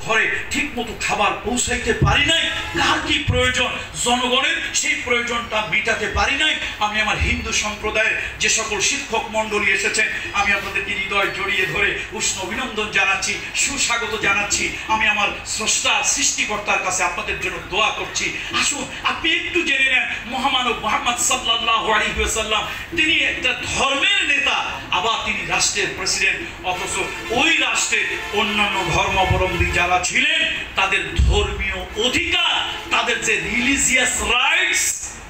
ঘরে ঠিক মতো খাবার পৌঁছাইতে পারি নাই, কার কি প্রয়োজন জনগণের সেই প্রয়োজনটা মেটাতে পারি নাই। আমি আমার হিন্দু সম্প্রদায়ের যে সকল শিক্ষক মণ্ডলী এসেছেন আমি আপনাদেরকে হৃদয় জড়িয়ে ধরে উষ্ণ অভিনন্দন জানাচ্ছি, সুস্বাগত জানাচ্ছি। আমি আমার স্রষ্টা সৃষ্টিকর্তার কাছে আপনাদের জন্য দোয়া করছি। আসুন আপনি একটু জেনে নেন, মহামানব মুহাম্মদ সাল্লাল্লাহু আলাইহি ওয়াসাল্লাম তিনি একটা ধর্মের নেতা, আবার তিনি রাষ্ট্রের প্রেসিডেন্ট, অথচ ওই রাষ্ট্রের অন্যান্য ধর্মাবলম্বী যারা ছিলেন তাদের ধর্মীয় অধিকার, তাদের যে রিলিজিয়াস রাইটস,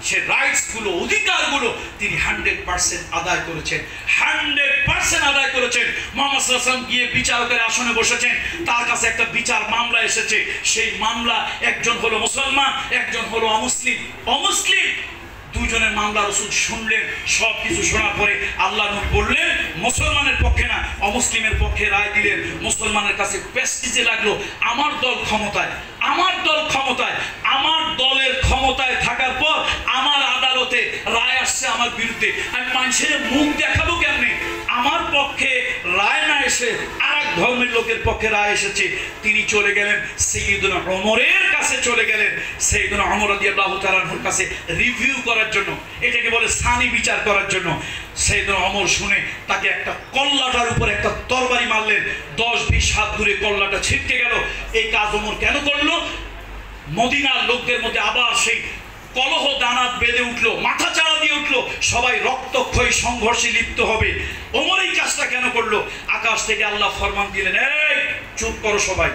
সে রাইটস গুলো, অধিকার গুলো তিনি 100% আদায় করেছেন, 100% আদায় করেছেন। মুহাম্মদ সাল্লাল্লাহু আলাইহি ওয়াসাল্লাম গিয়ে বিচারকের আসনে বসেছেন, তার কাছে একটা বিচার মামলা এসেছে। সেই মামলা একজন হলো মুসলমান, একজন হলো অমুসলিম। দুজনের মামলা রাসূল শুনলেন। সব কিছু শোনার পরে আল্লাহ নবী বললেন মুসলমানের পক্ষে না, অমুসলিমের পক্ষে রায় দিলেন। মুসলমানের কাছে প্রেস্টিজে লাগলো, আমার দল ক্ষমতায়, আমার দল ক্ষমতায়, আমার দলের ক্ষমতায় থাকার পর আমার আদালতে রায় আসছে আমার বিরুদ্ধে, আমি মানুষের মুখ দেখাবো কেমনে? আমার পক্ষে রায় না এসে আরেক ধর্মের লোকের পক্ষে রায় এসেছে। তিনি চলে গেলেন সাইয়্যিদুনা ওমরের কাছে, চলে গেলেন সাইয়্যিদুনা ওমর রাদিয়াল্লাহু তাআলা আনহুর কাছে রিভিউ করার জন্য, এটাকে বলে সানি বিচার করার জন্য। সাইয়্যিদুনা ওমর শুনে তাকে একটা কল্লাটার উপর একটা তরবারি মারলেন, 10-20 হাত দূরে কল্লাটা ছিটকে গেল। এই কাজ ওমর কেন করলো? মদিনার লোকদের মধ্যে আবার সেই কলহ দানাত বেঁধে উঠলো, মাথা চাড়া দিয়ে উঠলো, সবাই রক্তক্ষয়ী সংঘর্ষে লিপ্ত হবে। ওমর এই কাজটা কেন করলো? আকাশ থেকে আল্লাহ ফরমান দিলেন, এই চুপ করো সবাই,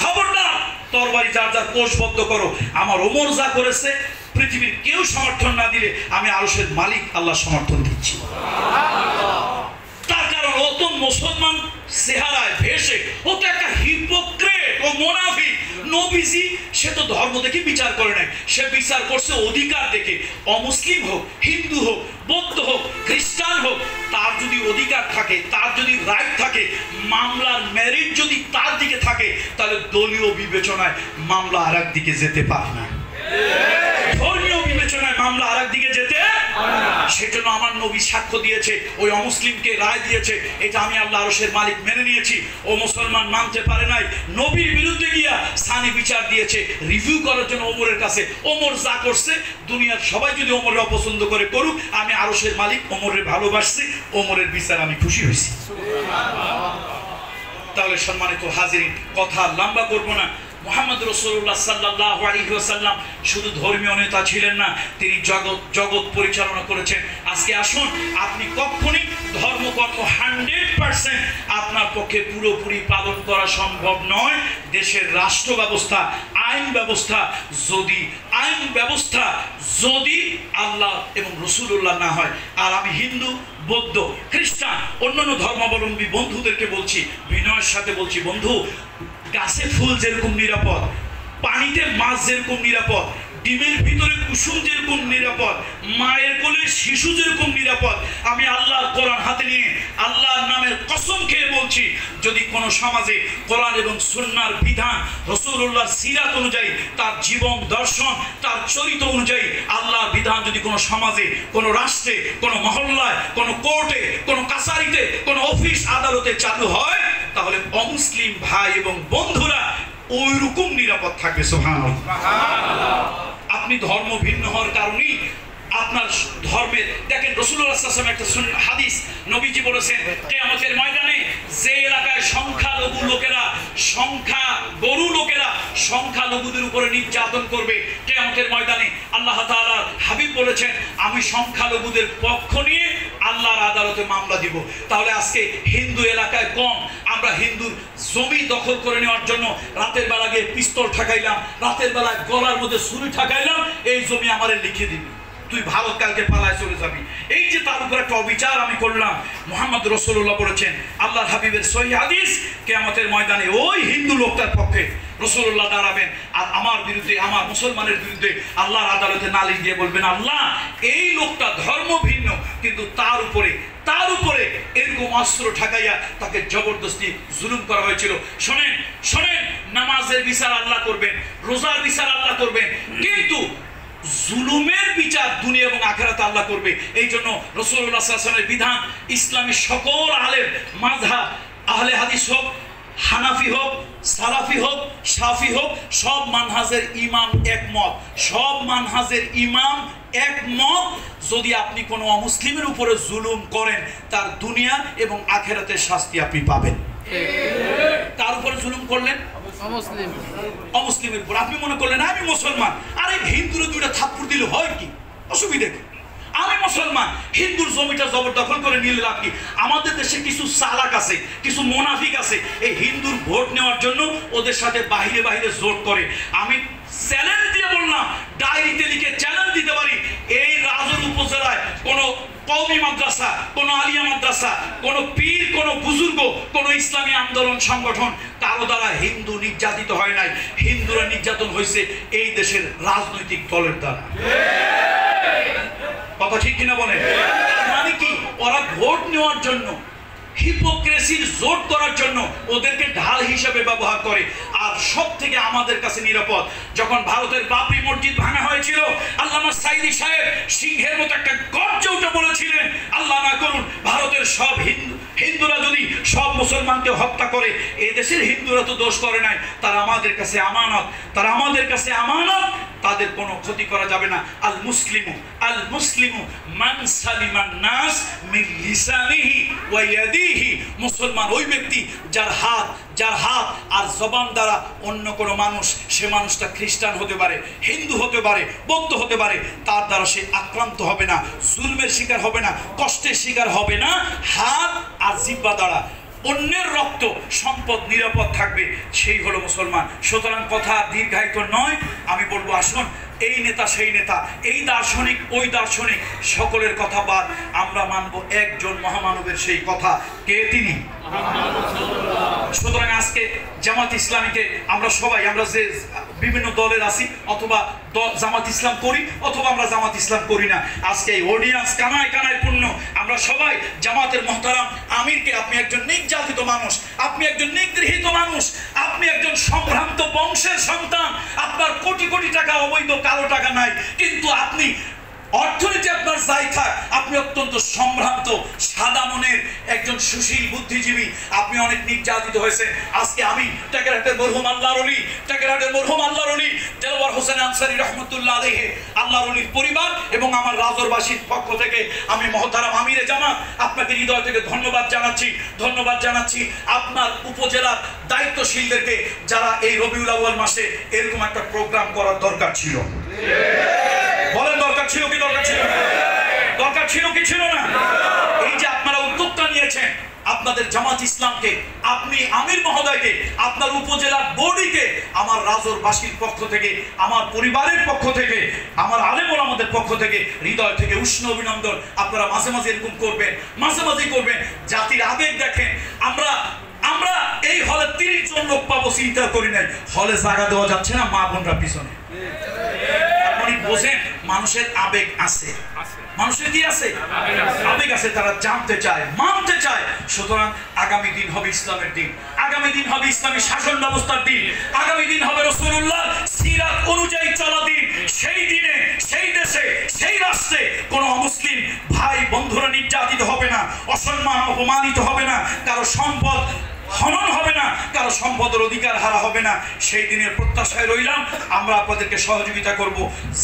খবরদার, তরবারি যার যার কোষবদ্ধ করো। আমার ওমর যা করেছে পৃথিবীর কেউ সমর্থন না দিলে আমি আরশের মালিক আল্লাহ সমর্থন দিচ্ছি। তার কারণ ও তো মুসলমান চেহারায় ভেসে, ও তো একটা হিপোক্রেট, ও মুনাফিক। নবীজি সে তো ধর্ম দেখে বিচার করে নাই, সে বিচার করছে অধিকার দেখে। অমুসলিম হোক, হিন্দু হোক, বৌদ্ধ হোক, খ্রিস্টান হোক, তার যদি অধিকার থাকে, তার যদি রাইট থাকে, মামলার মেরিট যদি তার দিকে থাকে, তাহলে দলীয় বিবেচনায় মামলা আর একদিকে যেতে পারে না, ধর্মীয় বিবেচনায় মামলা আর একদিকে যেতে। সেজন্য আমার নবী সাক্ষ্য দিয়েছে, ওই অমুসলিমকে রায় দিয়েছে, এটা আমি আল্লাহ আরশের মালিক মেনে নিয়েছি। ও মুসলমান মানতে পারে নাই, নবীর বিরুদ্ধে গিয়া সানি বিচার দিয়েছে রিভিউ করার জন্য ওমরের কাছে। ওমর যা করছে, দুনিয়ার সবাই যদি ওমরের অপছন্দ করে করুক, আমি আরশের মালিক ওমরের ভালোবাসছি, ওমরের বিচার আমি খুশি হয়েছি। তাহলে সম্মানিত হাজিরিন, কথা লম্বা করব না। মুহাম্মদ রাসূলুল্লাহ সাল্লাল্লাহু আলাইহি ওয়াসাল্লাম শুধু ধর্মীয় নেতা ছিলেন না, তিনি জগৎ পরিচালনা করেছেন। আজকে আসুন, আপনি কখনই ধর্মকর্ম 100% আপনার পক্ষে পুরোপুরি পালন করা সম্ভব নয়। দেশের রাষ্ট্র ব্যবস্থা, আইন ব্যবস্থা যদি আল্লাহ এবং রাসূলুল্লাহ না হয়। আর আমি হিন্দু, বৌদ্ধ, খ্রিস্টান, অন্যান্য ধর্মাবলম্বী বন্ধুদেরকে বলছি, বিনয়ের সাথে বলছি, বন্ধু, গাছে ফুল যেরকম নিরাপদ, পানিতে মাছ যেরকম নিরাপদ, ডিমের ভিতরে কুসুম যেরকম নিরাপদ, মায়ের কোলে শিশু যেরকম নিরাপদ, আমি আল্লাহর কোরআন হাতে নিয়ে আল্লাহর নামের কসম খেয়ে বলছি, যদি কোনো সমাজে কোরআন এবং সুন্নাহর বিধান, রাসূলুল্লাহর সিরাত অনুযায়ী, তার জীবন দর্শন, তার চরিত্র অনুযায়ী আল্লাহর বিধান যদি কোনো সমাজে, কোনো রাষ্ট্রে, কোনো মহল্লায়, কোনো কোর্টে, কোনো কাছারিতে, কোনো অফিস আদালতে চালু হয়, তাহলে অমুসলিম ভাই এবং বন্ধুরা ওই রকম নিরাপদ থাকবে। সুবহানাল্লাহ। আপনি ধর্ম ভিন্ন হওয়ার কারণেই আপনার ধর্মের, দেখেন রাসূলুল্লাহ সাল্লাল্লাহু আলাইহি ওয়াসাল্লাম একটা হাদিস, নবীজি বলেছেন কিয়ামতের ময়দানে যে এলাকায় সংখ্যালঘু লোকেরা সংখ্যালঘুদের উপরে নির্যাতন করবে, কিয়ামতের ময়দানে আল্লাহ তাআলার হাবিব বলেছেন আমি সংখ্যালঘুদের পক্ষ নিয়ে আল্লাহর আদালতে মামলা দিব। তাহলে আজকে হিন্দু এলাকায় কম, আমরা হিন্দুর জমি দখল করে নেওয়ার জন্য রাতের বেলা গিয়ে পিস্তল ঠাকাইলাম, রাতের বেলায় গলার মধ্যে ছুরি ঠাকাইলাম, এই জমি আমারে লিখে দিবি, তুই ভারত কালকে পালায় চলে যাবি। এই যে তার উপর একটা অবিচার আমি করলাম। মুহাম্মদ রাসূলুল্লাহ বলেছেন, আল্লাহর হাবিবের সহিহ হাদিস, কিয়ামতের ময়দানে ওই হিন্দু লোকটার পক্ষে রাসূলুল্লাহ দাঁড়াবেন আর আমার বিরুদ্ধে, আমার মুসলমানের বিরুদ্ধে আল্লাহর আদালতে নালিশ দিয়ে বলবেন, আল্লাহ এই লোকটা ধর্ম ভিন্ন, কিন্তু তার উপরে এরকম অস্ত্র ঠাকাইয়া তাকে জবরদস্তি জুলুম করা হয়েছিল। শোনেন, নামাজের বিচার আল্লাহ করবেন, রোজার বিচার আল্লাহ করবেন, কিন্তু জুলুমের বিচার দুনিয়া এবং আখিরাতে আল্লাহ করবে। এই জন্য রাসূলুল্লাহ সাল্লাল্লাহু আলাইহি ওয়াসাল্লামের বিধান ইসলামী সকল আলেম, মাযহাব, আহলে হাদিস হোক, হানাফি হোক, শাফি হোক, সব মানহাজের ইমাম একমত, সব মানহাজের ইমাম একমত, যদি আপনি কোনো অমুসলিমের উপরে জুলুম করেন তার দুনিয়া এবং আখেরাতের শাস্তি আপনি পাবেন। তার উপরে জুলুম করলেন অমুসলিমের উপর, আপনি মনে করলেন আমি মুসলমান, আরে হিন্দুরে দুইটা থাপ্পড় দিলে হয় কি, অসুবিধা কি? আমি মুসলমান, হিন্দুর জমিটা জবরদখল করে নিলে লাভ কি? আমাদের দেশে কিছু চালাক আছে, কিছু মুনাফিক আছে, এই হিন্দুর ভোট নেওয়ার জন্য ওদের সাথে বাহিরে বাহিরে জোট করে। আমি চ্যালেঞ্জ দিয়ে বললাম, ডায়েরিতে লিখে চ্যালেঞ্জ দিতে পারি, এই রাজুর উপজেলায় কোনো কওমি মাদ্রাসা, কোনো আলিয়া মাদ্রাসা, কোনো পীর, কোনো বুজুর্গ, কোনো ইসলামী আন্দোলন সংগঠন কারো দ্বারা হিন্দু নির্যাতিত হয় নাই। হিন্দুরা নির্যাতন হয়েছে এই দেশের রাজনৈতিক দলের দ্বারা। কথা ঠিক কিনা বলেন? মানে কি, ওরা ভোট নেওয়ার জন্য, হিপোক্রেসির জোট করার জন্য ওদেরকে ঢাল হিসেবে ব্যবহার করে। আর সব থেকে আমাদের কাছে নিরাপদ, যখন ভারতের বাবরি মসজিদ ভাঙা হয়েছিল, আল্লামা সাইদি সাহেব সিংহের মতো একটা গর্জে উঠে বলেছিলেন, আল্লাহ না করুন ভারতের সব হিন্দুরা যদি সব মুসলমানকে হত্যা করে, এই দেশের হিন্দুরা তো দোষ করে নাই, তারা আমাদের কাছে আমানত, তারা আমাদের কাছে আমানত, তাদের কোনো ক্ষতি করা যাবে না। আল মুসলিমু মান সালিমান নাস মিন লিসানিহি ওয়া ইয়াদিহি, মুসলমান ওই ব্যক্তি যার হাত আর জবান দ্বারা অন্য কোনো মানুষ, সে মানুষটা খ্রিস্টান হতে পারে, হিন্দু হতে পারে, বৌদ্ধ হতে পারে, তার দ্বারা সে আক্রান্ত হবে না, জুলমের শিকার হবে না, কষ্টের শিকার হবে না। হাত আর জিহ্বা দ্বারা অন্যের রক্ত সম্পদ নিরাপদ থাকবে, সেই হলো মুসলমান। সুতরাং কথা দীর্ঘায়িত নয়, আমি বলবো আসুন, এই নেতা সেই নেতা, এই দার্শনিক ওই দার্শনিক, সকলের কথা বাদ, আমরা মানব একজন মহামানবের সেই কথা। কে তিনি? সুতরাং আজকে জামাত ইসলামীকে আমরা সবাই, আমরা যে বিভিন্ন দলের আছি, অথবা জামাত ইসলাম করি অথবা আমরা জামাত ইসলাম করি না, আজকে এই অডিয়েন্স কানায় কানায় পূর্ণ, আমরা সবাই জামাতের মহতারাম আমিরকে, আপনি একজন নির্যাতিত মানুষ, আপনি একজন নিগৃহীত মানুষ, আপনি একজন সম্ভ্রান্ত বংশের সন্তান, আপনার কোটি কোটি টাকা অবৈধ কালো টাকা নাই, কিন্তু আপনি অর্থনীতি আপনার যাই থাক, আপনি অত্যন্ত সম্ভ্রান্ত সাদা মনের একজন সুশীল বুদ্ধিজীবী, আপনি অনেক নির্যাতিত হয়েছে। আজকে আমি টেকেরহাটের মরহুম আল্লাহর ওলি, দেলোয়ার হোসেন আনসারী রহমতুল্লাহ আলাইহি, আল্লাহর ওলির পরিবার এবং আমার রাজরবাসীর পক্ষ থেকে আমি মহতারাম আমিরে জামাত আপনাকে হৃদয় থেকে ধন্যবাদ জানাচ্ছি। আপনার উপজেলার দায়িত্বশীলদেরকে, যারা এই রবিউল আউয়াল মাসে এরকম একটা প্রোগ্রাম করার দরকার ছিল, বলেন দরকার ছিল কি দরকার ছিল না? দরকার ছিল কি ছিল না? এই যে আপনারা উদ্যোগটা নিয়েছেন, আপনাদের জামাত ইসলামকে, আপনি আমির মহোদয়কে, আপনার উপজেলা বডিকে আমার রাজরবাসীর পক্ষ থেকে, আমার পরিবারের পক্ষ থেকে, আমার আলেম ওলামাদের পক্ষ থেকে হৃদয় থেকে উষ্ণ অভিনন্দন। আপনারা মাঝে মাঝে এরকম করবেন, মাঝে মাঝে করবেন, জাতির আবেগ দেখেন। আমরা এই হলে 30 জন লোক পাবো চিন্তা করি নাই, হলে জায়গা দেওয়া যাচ্ছে না, মা বোনরা পিছনে। বোঝেন, মানুষের আবেগ আছে, মানুষের কি আছে? আবেগ আছে, তারা জানতে চায়, মানতে চায়। সুতরাং আগামী দিন হবে ইসলামের দিন, আগামী দিন হবে ইসলামী শাসন ব্যবস্থার দিন, আগামী দিন হবে রাসূলুল্লাহ সিরাত অনুযায়ী চলা দিন। সেই দিনে, সেই দেশে, সেই রাষ্ট্রে কোনো অমুসলিম ভাই বন্ধুরা নির্যাতিত হবে না, অসম্মান অপমানিত হবে না, কারো সম্পদ হনন হবে না, কারো সম্পদের অধিকার হারা হবে না। সেই দিনের প্রত্যাশায় রইলাম। আমরা আপনাদেরকে সহযোগিতা করব,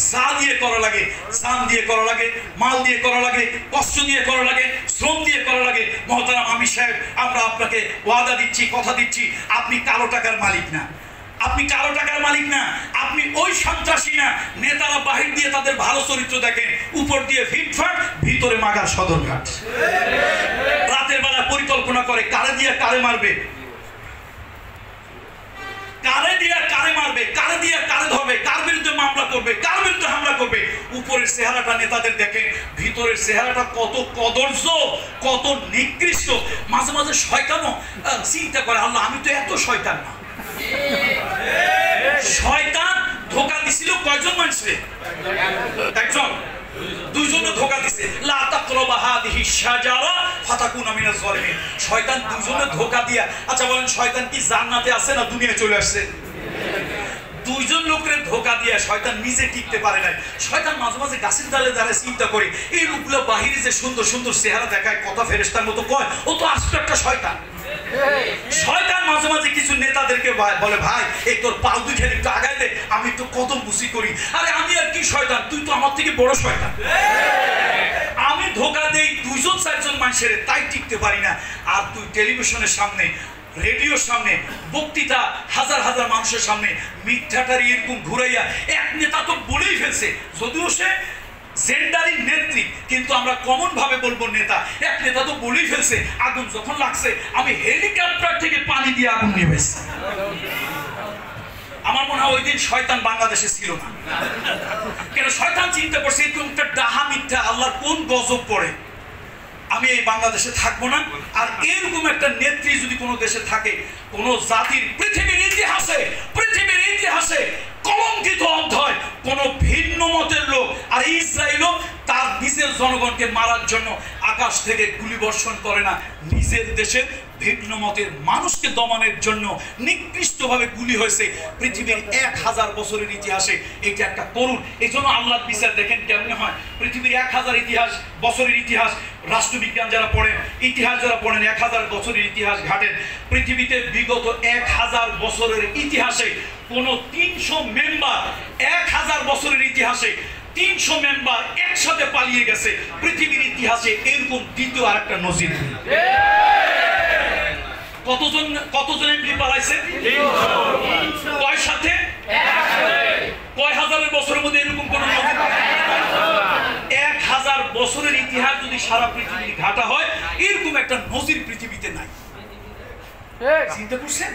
যা দিয়ে করা লাগে, জান দিয়ে করা লাগে, মাল দিয়ে করা লাগে, কষ্ট দিয়ে করা লাগে, শ্রম দিয়ে করা লাগে। মহতারাম আমির সাহেব, আমরা আপনাকে ওয়াদা দিচ্ছি, কথা দিচ্ছি, আপনি কালো টাকার মালিক না, আপনি কালো টাকার মালিক না, আপনি ওই সন্ত্রাসী না। নেতারা বাহির দিয়ে তাদের ভালো চরিত্র দেখেন, উপর দিয়ে ফিটফাট, ভিতরে মাগার সদরঘাট। রাতের বেলা পরিকল্পনা করে কারে দিয়ে কারে মারবে, কারে দিয়ে কারে মারবে, কারে দিয়ে কারে ধরবে, কার বিরুদ্ধে মামলা করবে, কার বিরুদ্ধে হামলা করবে। উপরের চেহারাটা নেতাদের দেখে, ভিতরের চেহারাটা কত কদর্য, কত নিকৃষ্ট। মাঝে মাঝে শয়তানও চিন্তা করে, আল্লাহ আমি তো এত শয়তান না। শয়তান ধোঁকা দিছিল কয়জন মানুষে? একজন, দুইজনে ধোঁকা দিছে। লা তাকরাবা হাদিহি শাজারা ফাতাকুনা মিনাজ জালিমিন। শয়তান দুইজনে ধোঁকা দিয়া, আচ্ছা বলেন শয়তান কি জান্নাতে আছে না দুনিয়ায় চলে আসছে? দুইজন লোকের ধোঁকা দিয়া শয়তান নিজে টিকতে পারে নাই। শয়তান মাঝে মাঝে গাছের ডালে দাঁড়ায় চিন্তা করে, এই লোকগুলো বাহিরে যে সুন্দর সুন্দর চেহারা দেখায়, কথা ফেরেশতার মতো কয়, ও তো আস্ত একটা শয়তান। শয়তান মাঝে মাঝে কিছু নেতাদেরকে বলে, ভাই এই তোর পাল দুই খেলে একটু আগায় দে, আমি একটু কদম বুঝি করি। আরে আমি আর কি শয়তান, তুই তো আমার থেকে বড় শয়তান। আমি ধোকা দেই 2-4 মানুষের, তাই টিকতে পারি না। আর তুই টেলিভিশনের সামনে, রেডিওর সামনে, বক্তৃতা হাজার হাজার মানুষের সামনে মিথ্যাটারি এরকম ঘুরাইয়া এক নেতা তো বলেই ফেলছে, যদিও সে জেন্ডারি নেত্রী, কিন্তু আমরা কমন ভাবে বলবো নেতা। এক নেতা তো বলেই ফেলছে, আগুন যখন লাগছে আমি হেলিকপ্টার থেকে পানি দিয়ে আগুন নিয়ে ফেলছি। আমার মনে হয় ওই দিন শয়তান বাংলাদেশে ছিল না, কেন শয়তান চিন্তা করছে এরকম একটা ডাহা মিথ্যা আল্লাহর কোন গজব পড়ে, আমি এই বাংলাদেশে থাকবো না। আর এরকম একটা নেত্রী যদি কোনো দেশে থাকে, কোন জাতির পৃথিবীর ইতিহাসে কলঙ্কিত অধ্যায়, কোন ভিন্ন মতের লোক আর ইসরায়েলও তার নিজের জনগণকে মারার জন্য আকাশ থেকে গুলি বর্ষণ করে না, নিজের দেশের ভিন্ন মতের মানুষকে দমনের জন্য নিকৃষ্টভাবে গুলি হয়েছে পৃথিবীর 1000 বছরের ইতিহাসে। এটা একটা করুণ। এই জন্য আল্লাহর বিচার দেখেন কেমনে হয়। পৃথিবীর 1000 বছরের ইতিহাস, রাষ্ট্রবিজ্ঞান যারা পড়েন, ইতিহাস যারা পড়েন, 1000 বছরের ইতিহাস ঘাটেন, পৃথিবীতে বিগত 1000 বছরের ইতিহাসে কোন 300 মেম্বার, 1000 বছরের ইতিহাসে 300 মেম্বার একসাথে পালিয়ে গেছে। পৃথিবীর ইতিহাসে এরকম দ্বিতীয় আরেকটা নজির। কতজন এমপি পালাইছে? কয় সাথে? কয় হাজারের বছরের মধ্যে এরকম কোন নজির? 1000 বছরের ইতিহাস যদি সারা পৃথিবী ঘাটা হয়, এরকম একটা নজির পৃথিবীতে নাই। চিন্তা করছেন?